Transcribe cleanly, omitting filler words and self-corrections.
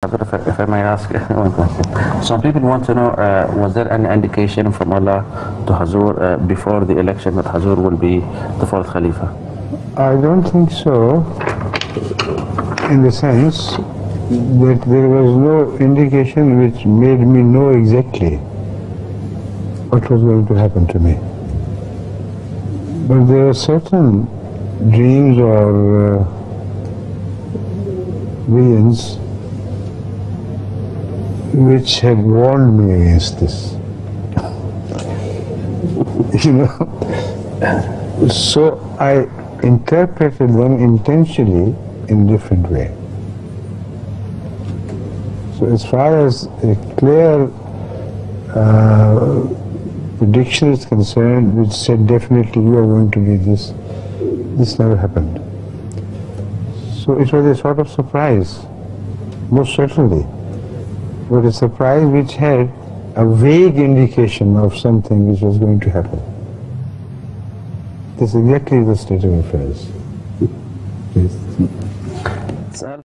If I may ask one question. Some people want to know, was there any indication from Allah to Huzur before the election that Huzur will be the fourth Khalifa? I don't think so, in the sense that there was no indication which made me know exactly what was going to happen to me. But there are certain dreams or visions which had warned me against this. You know, so I interpreted them intentionally in a different way. So as far as a clear prediction is concerned, which said definitely you are going to be this, this never happened. So it was a sort of surprise, most certainly, but a surprise which had a vague indication of something which was going to happen. That's exactly the state of affairs. Yes.